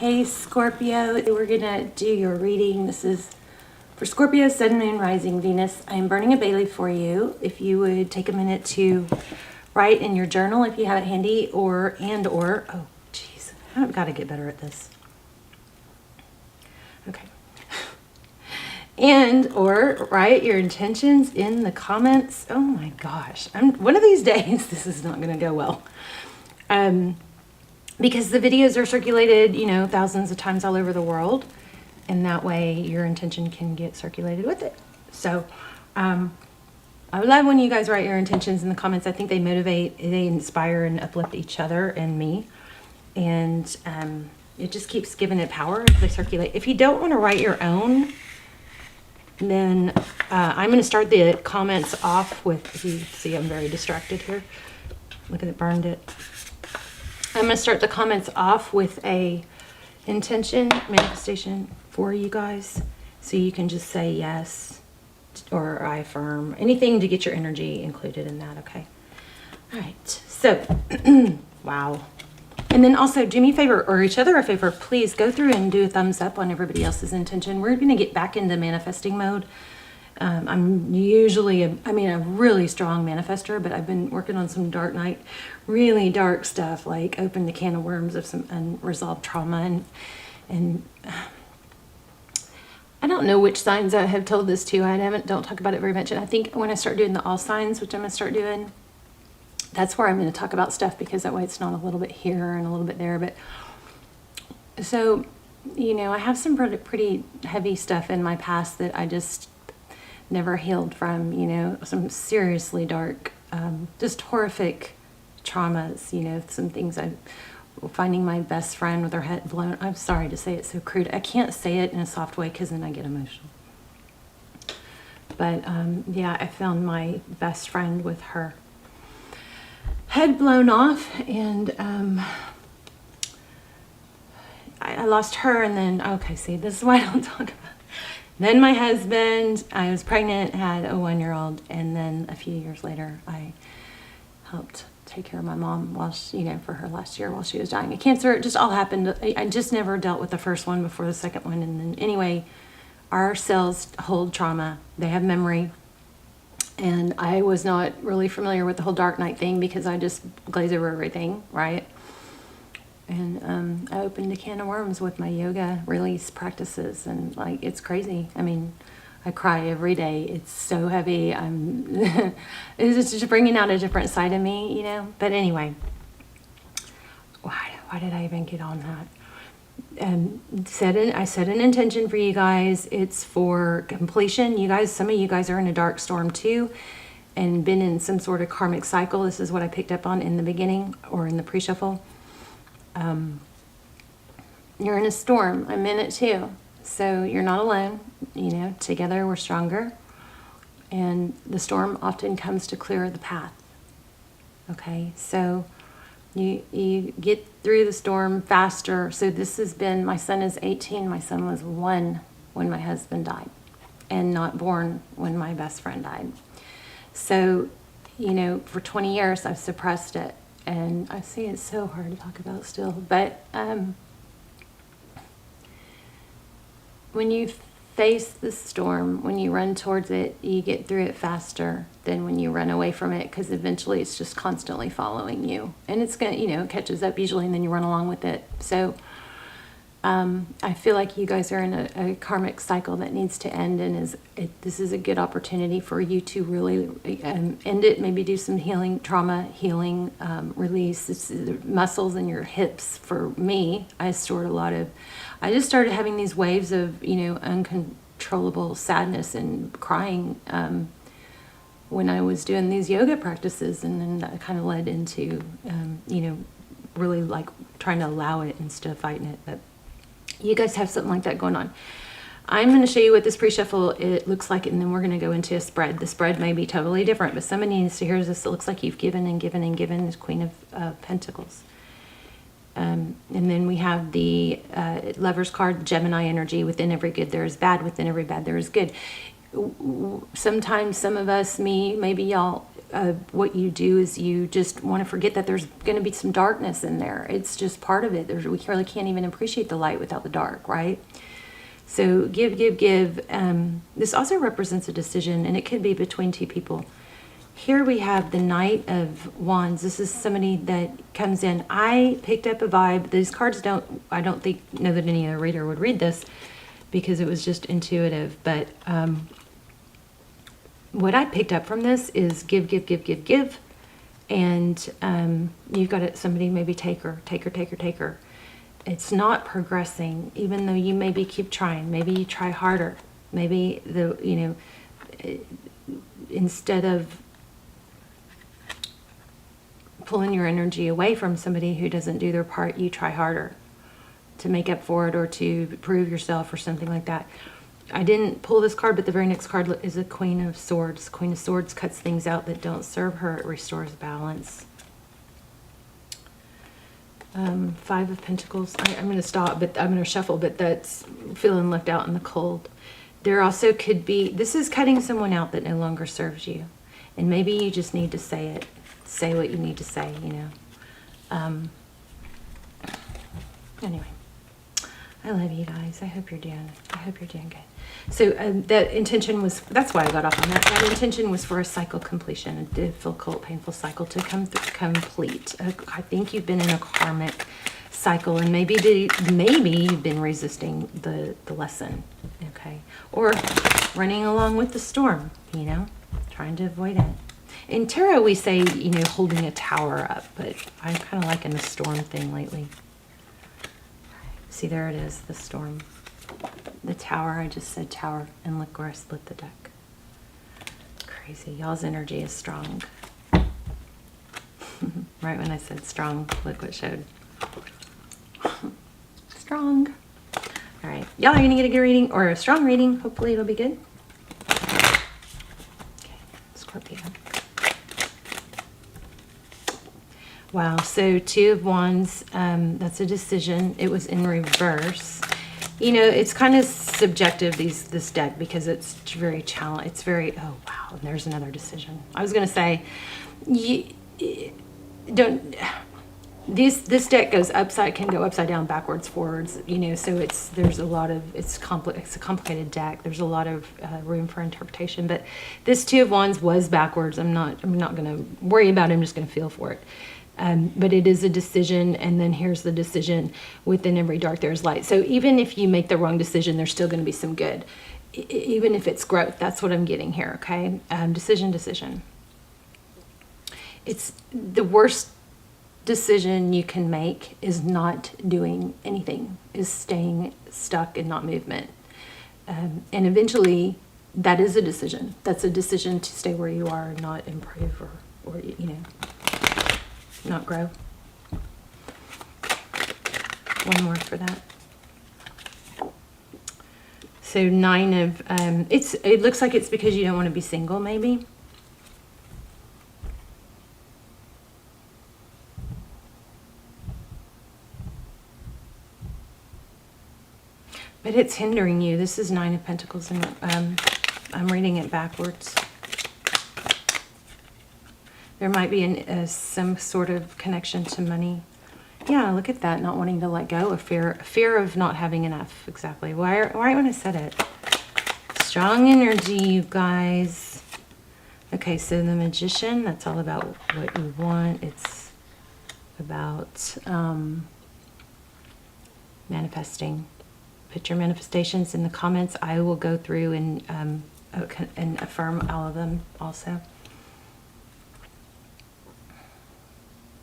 Hey Scorpio, we're gonna do your reading. This is for Scorpio, Sun, Moon, Rising, Venus. I'm burning a bay leaf for you. If you would take a minute to write in your journal if you have it handy, or oh geez, I've got to get better at this. Okay. And or write your intentions in the comments. Oh my gosh, one of these days this is not gonna go well. Because the videos are circulated, thousands of times all over the world, and that way your intention can get circulated with it. So I love when you guys write your intentions in the comments. I think they motivate, they inspire and uplift each other and me, and it just keeps giving it power as they circulate. If you don't want to write your own, then I'm going to start the comments off with, see I'm very distracted here. Look at it, burned it. I'm going to start the comments off with a intention manifestation for you guys. So you can just say yes or I affirm. Anything to get your energy included in that, okay? All right. So, wow. And then also do me a favor, or each other a favor, please go through and do a thumbs up on everybody else's intention. We're going to get back into manifesting mode. I'm usually a really strong manifester, but I've been working on some dark night, really dark stuff, like opened a can of worms of some unresolved trauma. And I don't know which signs I have told this to. Don't talk about it very much. And I think when I start doing the all signs, which I'm going to start doing, that's where I'm going to talk about stuff, because that way it's not a little bit here and a little bit there. But so, I have some pretty heavy stuff in my past that I just never healed from, some seriously dark, just horrific traumas, some things finding my best friend with her head blown. I'm sorry to say it so crude. I can't say it in a soft way because then I get emotional. But yeah, I found my best friend with her head blown off, and I lost her, and then, okay, see, this is why I don't talk about it. Then my husband, I was pregnant, had a 1-year-old, and then a few years later, I helped take care of my mom while she, for her last year while she was dying of cancer. It just all happened. I just never dealt with the first one before the second one. And then anyway, our cells hold trauma. They have memory. And I was not really familiar with the whole dark night thing because I just glaze over everything, right? And I opened a can of worms with my yoga release practices, and it's crazy. I cry every day. It's so heavy. It's just bringing out a different side of me, But anyway, why did I even get on that? I set an intention for you guys. It's for completion. You guys, some of you guys are in a dark storm too, and been in some sort of karmic cycle. This is what I picked up on in the beginning or in the pre-shuffle. You're in a storm. I'm in it too. So you're not alone. Together we're stronger. And the storm often comes to clear the path. Okay, so you get through the storm faster. So this has been, my son is 18. My son was 1 when my husband died, and not born when my best friend died. So, for 20 years I've suppressed it. And I see it's so hard to talk about still, but when you face the storm, when you run towards it, you get through it faster than when you run away from it, because eventually it's just constantly following you, and it's gonna, it catches up usually, and then you run along with it. So I feel like you guys are in a karmic cycle that needs to end, and this is a good opportunity for you to really end it. Maybe do some healing, trauma healing, release. It's the muscles in your hips. For me, I just started having these waves of uncontrollable sadness and crying when I was doing these yoga practices, and then that kind of led into really trying to allow it instead of fighting it. But you guys have something like that going on. I'm going to show you what this pre-shuffle it looks like, and then we're going to go into a spread. The spread may be totally different, but somebody needs to hear this. It looks like you've given and given and given. This Queen of Pentacles. And then we have the Lover's card, Gemini energy. Within every good there is bad. Within every bad there is good. Sometimes some of us, me, maybe y'all, what you do is you just want to forget that there's going to be some darkness in there. It's just part of it. We really can't even appreciate the light without the dark, right? So give. This also represents a decision, and it could be between two people. Here we have the Knight of Wands. This is somebody that comes in. I picked up a vibe. These cards I don't know that any other reader would read this because it was just intuitive. But what I picked up from this is give. And you've got somebody maybe taker. It's not progressing, even though you maybe keep trying. Maybe you try harder. Maybe instead of pulling your energy away from somebody who doesn't do their part, you try harder to make up for it or to prove yourself or something like that. I didn't pull this card, but the very next card is a Queen of Swords. Queen of Swords cuts things out that don't serve her. It restores balance. Five of Pentacles. I'm going to stop, but I'm going to shuffle, but that's feeling left out in the cold. There also could be, this is cutting someone out that no longer serves you. And maybe you just need to say it. Say what you need to say, Anyway, I love you guys. I hope you're doing good. So that intention was, that's why I got off on that. That intention was for a cycle completion, a difficult, painful cycle to complete. I think you've been in a karmic cycle, and maybe you've been resisting the lesson, okay? Or running along with the storm, trying to avoid it. In tarot, we say, holding a tower up, but I'm kind of liking the storm thing lately. See, there it is, the storm. The tower, I just said tower, and look where I split the deck. Crazy. Y'all's energy is strong. Right when I said strong, look what showed. Strong. All right. Y'all are going to get a good reading, or a strong reading. Hopefully it'll be good. Okay. Scorpio. Wow, so Two of Wands, that's a decision. It was in reverse. It's kind of subjective, this deck, because it's very challenging. It's very, oh wow, and there's another decision. I was going to say, this deck can go upside down, backwards, forwards, so there's a lot of, it's a complicated deck. There's a lot of room for interpretation, but this Two of Wands was backwards. I'm not going to worry about it. I'm just going to feel for it. But it is a decision, and then here's the decision. Within every dark, there's light. So even if you make the wrong decision, there's still going to be some good. Even if it's growth, that's what I'm getting here, okay? Decision. It's the worst decision you can make is not doing anything, is staying stuck and not movement. And eventually, that is a decision. That's a decision to stay where you are and not improve or not grow. One more for that. So 9 of, it looks like it's because you don't want to be single, maybe. But it's hindering you. This is 9 of Pentacles, and I'm reading it backwards. There might be some sort of connection to money. Yeah, look at that, not wanting to let go, a fear of not having enough, exactly. Right when I said it. Strong energy, you guys. Okay, so the Magician, that's all about what you want. It's about manifesting. Put your manifestations in the comments. I will go through and affirm all of them also.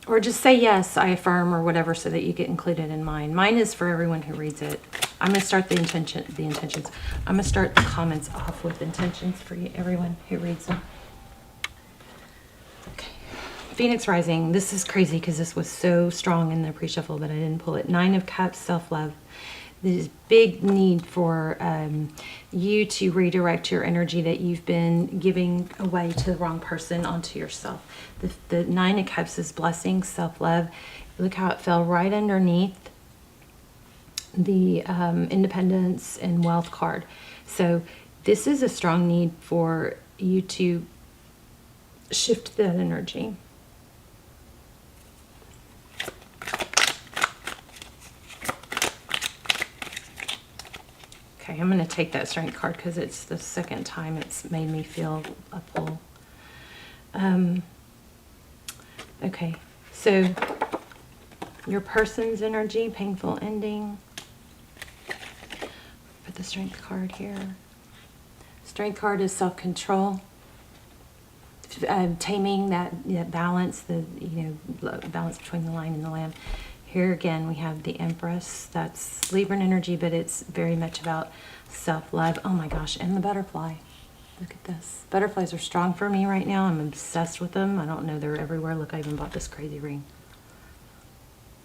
Or just say yes, I affirm, or whatever, so that you get included in mine. Mine is for everyone who reads it. I'm going to start the intentions. I'm going to start the comments off with intentions for everyone who reads them. Okay. Phoenix Rising. This is crazy because this was so strong in the pre-shuffle, but I didn't pull it. 9 of Cups, self-love. This big need for you to redirect your energy that you've been giving away to the wrong person onto yourself. The 9 of Cups is blessing, self-love. Look how it fell right underneath the independence and wealth card. So this is a strong need for you to shift that energy. Okay, I'm going to take that Strength card because it's the second time it's made me feel a pull. Okay, so your person's energy, painful ending. Put the Strength card here. Strength card is self-control, taming that balance, balance between the lion and the lamb. Here again, we have the Empress. That's Libran energy, but it's very much about self-love. Oh my gosh, and the butterfly. Look at this. Butterflies are strong for me right now. I'm obsessed with them. I don't know, they're everywhere. Look, I even bought this crazy ring.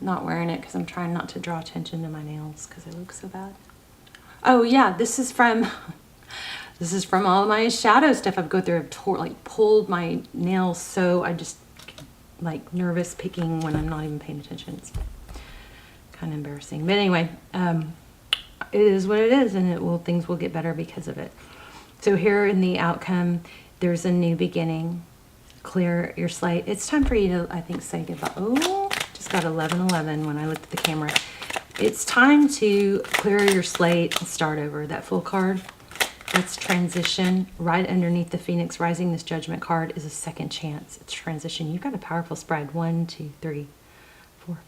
Not wearing it because I'm trying not to draw attention to my nails because they look so bad. Oh yeah, this is from all my shadow stuff I've go through. I've pulled my nails, so I just like nervous picking when I'm not even paying attention. It's kind of embarrassing, but anyway, it is what it is, and things will get better because of it. So here in the outcome, there's a new beginning. Clear your slate. It's time for you to, I think, say goodbye. Oh, just got 11:11 when I looked at the camera. It's time to clear your slate and start over. That Full card, that's transition. Right underneath the Phoenix Rising, this Judgment card is a second chance. It's transition. You've got a powerful spread. 1, 2, 3, 4, 5,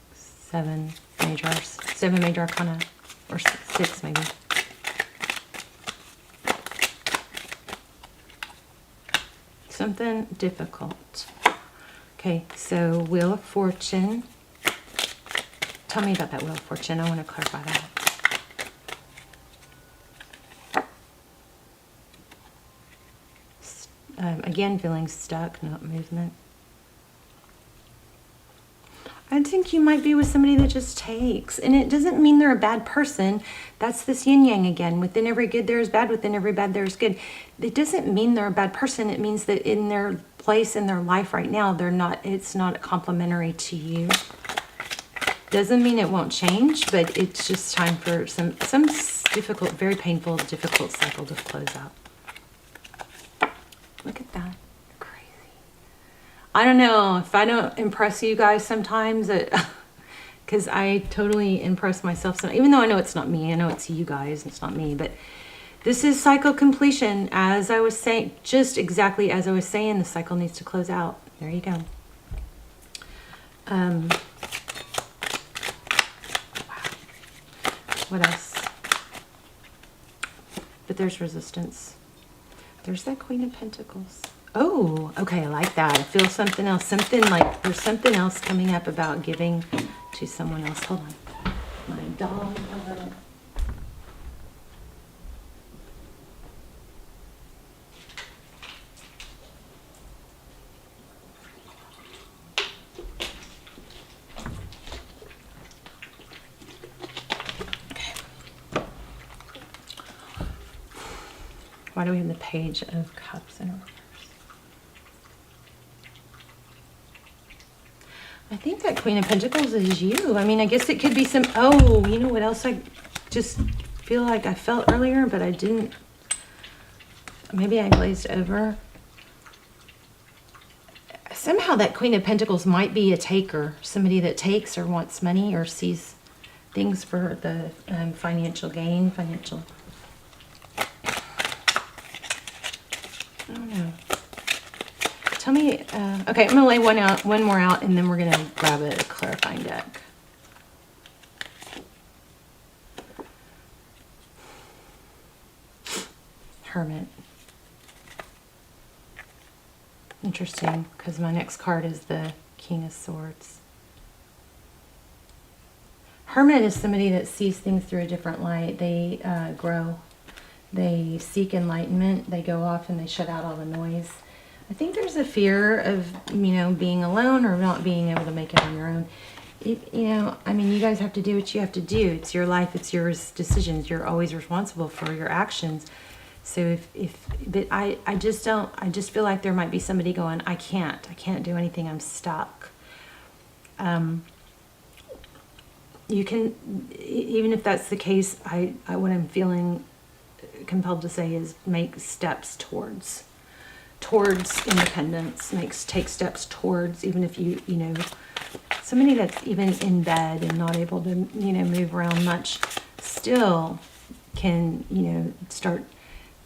6, 7 majors. 7 major arcana, or 6 maybe. Something difficult. Okay, so Wheel of Fortune. Tell me about that Wheel of Fortune. I want to clarify that. Again, feeling stuck, not movement. I think you might be with somebody that just takes. And it doesn't mean they're a bad person. That's this yin-yang again. Within every good there is bad. Within every bad there is good. It doesn't mean they're a bad person. It means that in their place in their life right now, it's not complementary to you. Doesn't mean it won't change, but it's just time for some difficult, very painful, difficult cycle to close out. Look at that. I don't know if I don't impress you guys sometimes, because I totally impress myself. Even though I know it's not me, I know it's you guys, it's not me. But this is cycle completion. As I was saying, just exactly as I was saying, the cycle needs to close out. There you go. Wow. What else? But there's resistance. There's that Queen of Pentacles. Oh, okay, I like that. I feel something else. Something like there's something else coming up about giving to someone else. Hold on. My dog. Okay. Why do we have the Page of Cups in our I think that Queen of Pentacles is you. I mean, I guess it could be some... Oh, you know what else I just feel like I felt earlier, but I didn't... Maybe I glazed over. Somehow that Queen of Pentacles might be a taker. Somebody that takes or wants money or sees things for the financial gain, financial... I don't know. Tell me, okay, I'm going to lay one more out, and then we're going to grab a clarifying deck. Hermit. Interesting, because my next card is the King of Swords. Hermit is somebody that sees things through a different light. They grow. They seek enlightenment. They go off and they shut out all the noise. I think there's a fear of, being alone or not being able to make it on your own. I mean, you guys have to do what you have to do. It's your life. It's your decisions. You're always responsible for your actions. So but I just feel like there might be somebody going, I can't do anything. I'm stuck. You can, even if that's the case, what I'm feeling compelled to say is make steps towards independence, take steps towards, even if you know, somebody that's even in bed and not able to, you know, move around much, still can, you know, start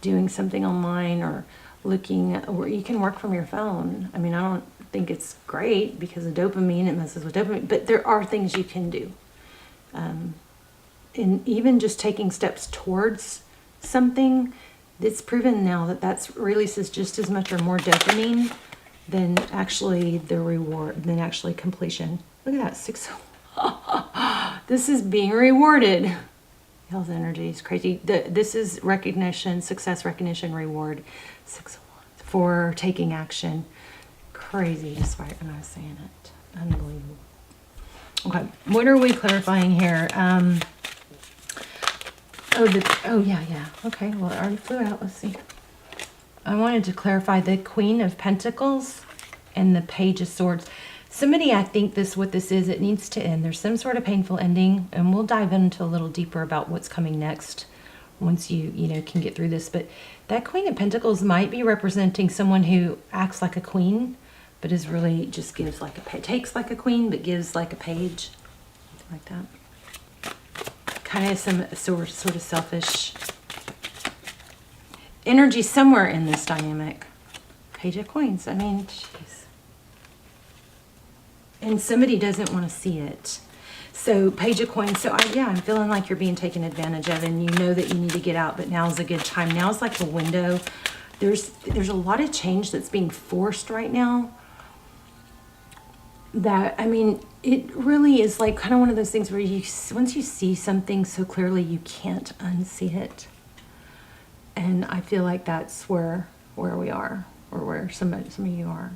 doing something online or looking, or you can work from your phone. I mean, I don't think it's great because of dopamine, it messes with dopamine, but there are things you can do. And even just taking steps towards something, it's proven now that that's releases just as much or more dopamine than actually the reward, than actually completion. Look at that, 6. This is being rewarded. Health energy is crazy. This is recognition, success, recognition, reward. 6 of Wands for taking action. Crazy, just right when I was saying it. Unbelievable. Okay, what are we clarifying here? Yeah. Okay, well, it already flew out. Let's see. I wanted to clarify the Queen of Pentacles and the Page of Swords. Somebody, I think what this is, it needs to end. There's some sort of painful ending, and we'll dive into a little deeper about what's coming next once you know, can get through this. But that Queen of Pentacles might be representing someone who acts like a queen, but is really just gives like takes like a queen, but gives like a page, like that. Kind of some sort of selfish energy somewhere in this dynamic. Page of Coins. I mean, jeez. And somebody doesn't want to see it. So Page of Coins. So I'm feeling like you're being taken advantage of, and you know that you need to get out, but now's a good time. Now's like a window. There's a lot of change that's being forced right now. That, I mean, it really is like kind of one of those things where once you see something so clearly, you can't unsee it. And I feel like that's where we are, or where some of you are.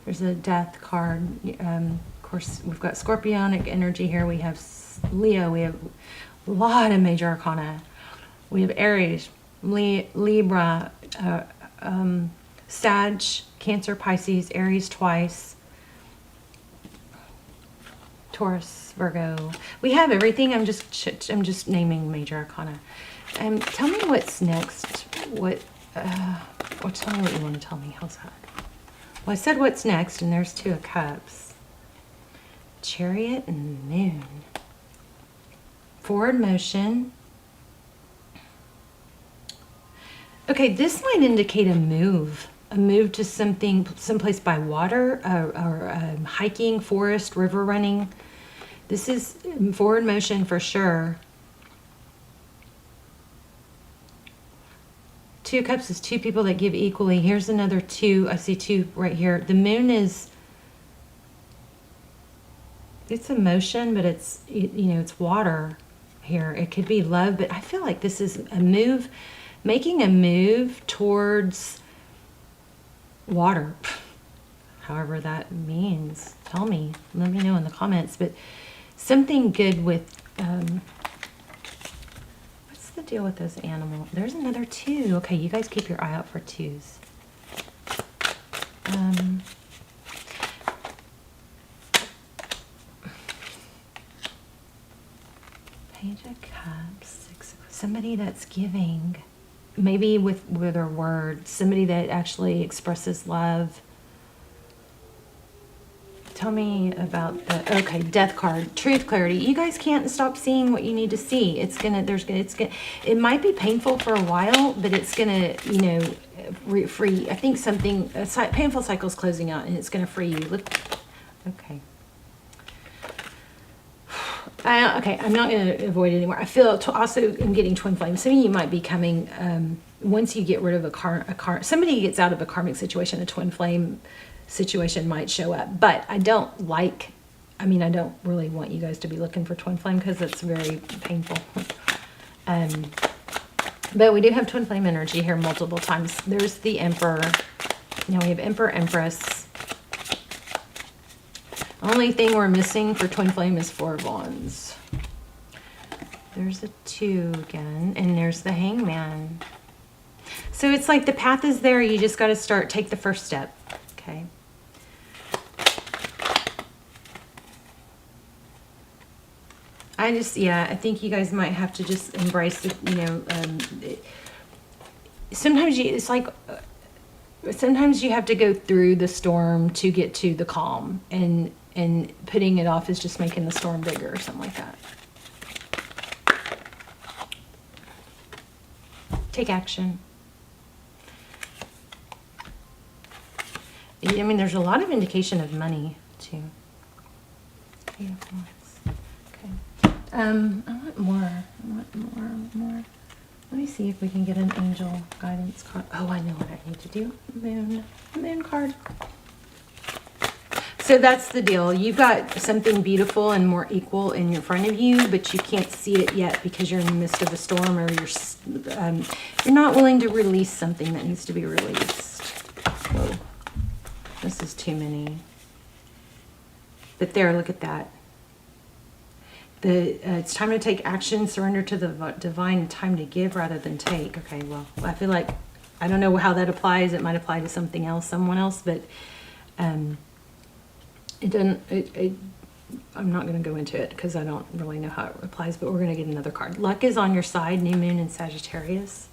There's a Death card. Of course, we've got Scorpionic energy here. We have Leo. We have a lot of major arcana. We have Aries, Libra, Sag, Cancer, Pisces, Aries twice, Taurus, Virgo. We have everything. I'm just naming major arcana. Tell me what's next. Tell me what you want to tell me. How's that? Well, I said what's next, and there's 2 of Cups. Chariot and Moon. Forward motion. Okay, this might indicate a move to someplace by water, or hiking, forest, river running. This is forward motion for sure. 2 of Cups is 2 people that give equally. Here's another 2. I see 2 right here. The Moon is, it's emotion, but it's, you know, it's water here. It could be love, but I feel like this is a move, making a move towards water. However that means. Tell me. Let me know in the comments. But something good with, what's the deal with those animals? There's another 2. Okay, you guys keep your eye out for 2s. Page of Cups, 6. Somebody that's giving, maybe with their words, somebody that actually expresses love. Tell me about the, okay, Death card, truth, clarity. You guys can't stop seeing what you need to see. It might be painful for a while, but it's gonna, you know, free. I think something, a painful cycle is closing out, and it's gonna free you. Look, okay. Okay, I'm not going to avoid it anymore. I feel also I'm getting twin flames. Some of you might be coming, once you get rid of somebody gets out of a karmic situation, a twin flame situation might show up. But I don't really want you guys to be looking for twin flame because it's very painful. But we do have twin flame energy here multiple times. There's the Emperor. Now we have Emperor, Empress. Only thing we're missing for twin flame is 4 of Wands. There's a 2 again, and there's the Hangman. So it's like the path is there. You just got to take the first step. Okay. I think you guys might have to just embrace it, you know, it's like sometimes you have to go through the storm to get to the calm, and putting it off is just making the storm bigger or something like that. Take action. I mean, there's a lot of indication of money too. Beautiful. Okay. I want more. More. Let me see if we can get an angel guidance card. Oh, I know what I need to do. Moon card. So that's the deal. You've got something beautiful and more equal in front of you, but you can't see it yet because you're in the midst of a storm, or you're not willing to release something that needs to be released. Whoa. This is too many. But there, look at that. It's time to take action, surrender to the divine, time to give rather than take. Okay, well, I feel like, I don't know how that applies. It might apply to something else, someone else, but it doesn't, I'm not going to go into it because I don't really know how it applies, but we're going to get another card. Luck is on your side, new moon in Sagittarius.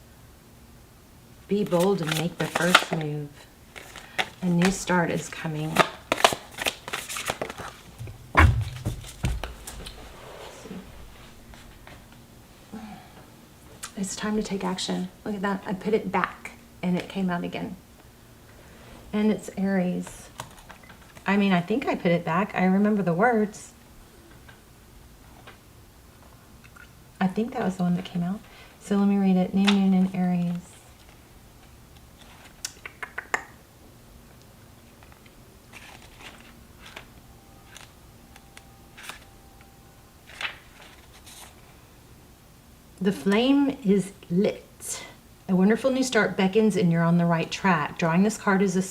Be bold and make the first move. A new start is coming. It's time to take action. Look at that. I put it back and it came out again. And it's Aries. I mean, I think I put it back. I remember the words. I think that was the one that came out. So let me read it. New moon in Aries. The flame is lit. A wonderful new start beckons and you're on the right track. Drawing this card is a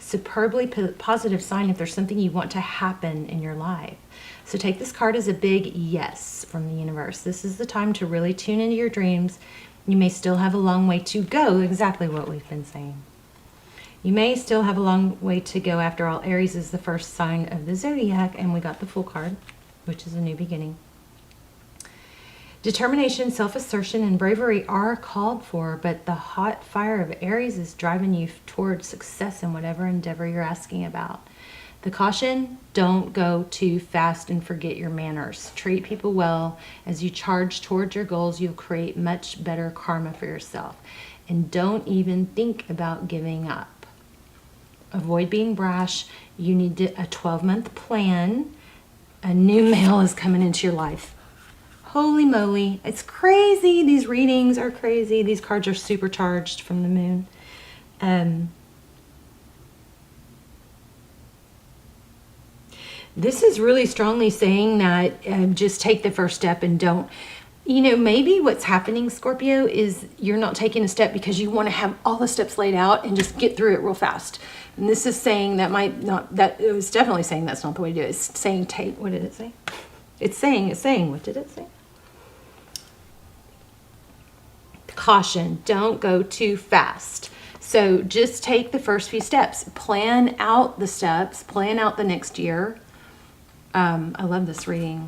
superbly positive sign if there's something you want to happen in your life. So take this card as a big yes from the universe. This is the time to really tune into your dreams. You may still have a long way to go, exactly what we've been saying. You may still have a long way to go. After all, Aries is the first sign of the zodiac, and we got the Fool card, which is a new beginning. Determination, self-assertion, and bravery are called for, but the hot fire of Aries is driving you towards success in whatever endeavor you're asking about. The caution, don't go too fast and forget your manners. Treat people well. As you charge towards your goals, you'll create much better karma for yourself. And don't even think about giving up. Avoid being brash. You need a 12-month plan. A new male is coming into your life. Holy moly, it's crazy. These readings are crazy. These cards are supercharged from the moon. This is really strongly saying that just take the first step and don't, maybe what's happening, Scorpio, is you're not taking a step because you want to have all the steps laid out and just get through it real fast. And this is saying that it was definitely saying that's not the way to do it. It's saying what did it say? It's saying, what did it say? Caution, don't go too fast. So just take the first few steps. Plan out the steps. Plan out the next year. I love this reading.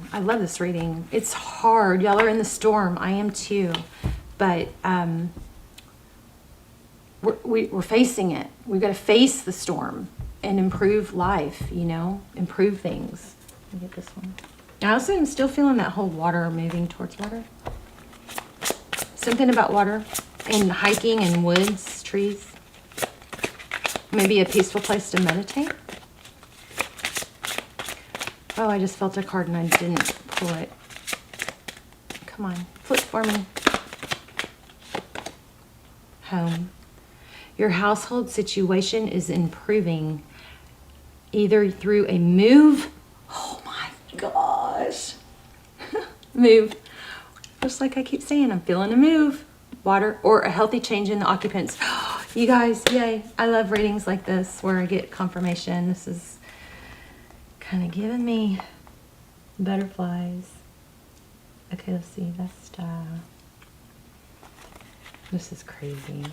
It's hard. Y'all are in the storm. I am too. But we're facing it. We've got to face the storm and improve life, improve things. Let me get this one. I also am still feeling that whole water, moving towards water. Something about water and hiking and woods, trees. Maybe a peaceful place to meditate. Oh, I just felt a card and I didn't pull it. Come on, flip for me. Home. Your household situation is improving either through a move. Oh my gosh. Move. Just like I keep saying, I'm feeling a move. Water or a healthy change in the occupants. You guys, yay. I love readings like this where I get confirmation. This is kind of giving me butterflies. Okay, let's see. This is crazy.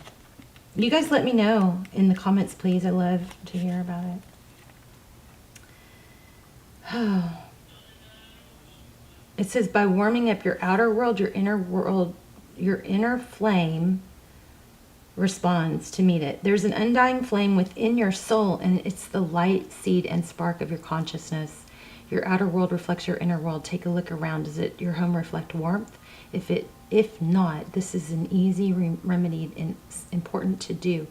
You guys let me know in the comments, please. I love to hear about it. Oh. It says, by warming up your outer world, your inner flame responds to meet it. There's an undying flame within your soul, and it's the light, seed, and spark of your consciousness. Your outer world reflects your inner world. Take a look around. Does your home reflect warmth? If not, this is an easy remedy and important to do.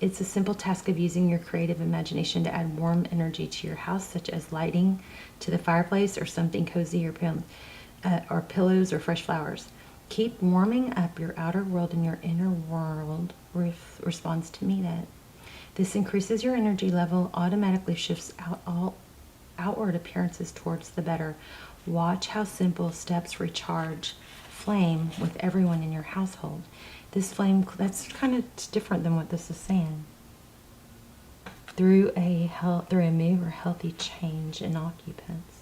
It's a simple task of using your creative imagination to add warm energy to your house, such as lighting to the fireplace or something cozy, or pillows or fresh flowers. Keep warming up your outer world, and your inner world responds to meet it. This increases your energy level, automatically shifts all outward appearances towards the better. Watch how simple steps recharge flame with everyone in your household. This flame, that's kind of different than what this is saying. Through a move or healthy change in occupants.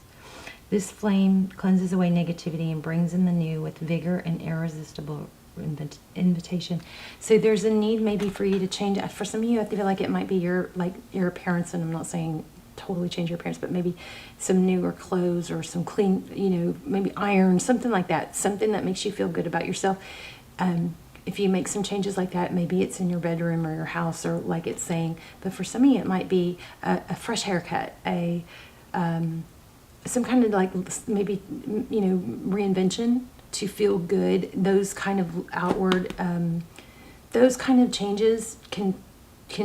This flame cleanses away negativity and brings in the new with vigor and irresistible invitation. So there's a need maybe for you to change. For some of you, I feel like it might be your appearance, and I'm not saying totally change your appearance, but maybe some newer clothes or some clean, maybe iron, something like that, something that makes you feel good about yourself. If you make some changes like that, maybe it's in your bedroom or your house, or like it's saying, but for some of you, it might be a fresh haircut, some kind of like maybe, reinvention to feel good. Those kind of outward, those kind of changes can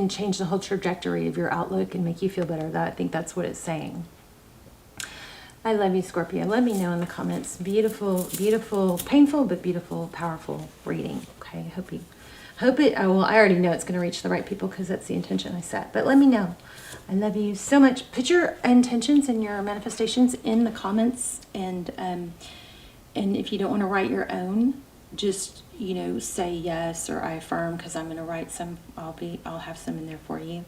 change the whole trajectory of your outlook and make you feel better. I think that's what it's saying. I love you, Scorpio. Let me know in the comments. Beautiful, beautiful, painful, but beautiful, powerful reading. Okay, hope it, well, I already know it's going to reach the right people because that's the intention I set. But let me know. I love you so much. Put your intentions and your manifestations in the comments, and if you don't want to write your own, just say yes or I affirm, because I'm going to write some. I'll have some in there for you,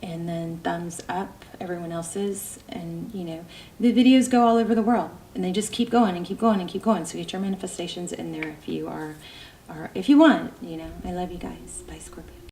and then thumbs up everyone else's, and the videos go all over the world, and they just keep going and keep going and keep going. So get your manifestations in there if you are if you want. I love you guys. Bye, Scorpio.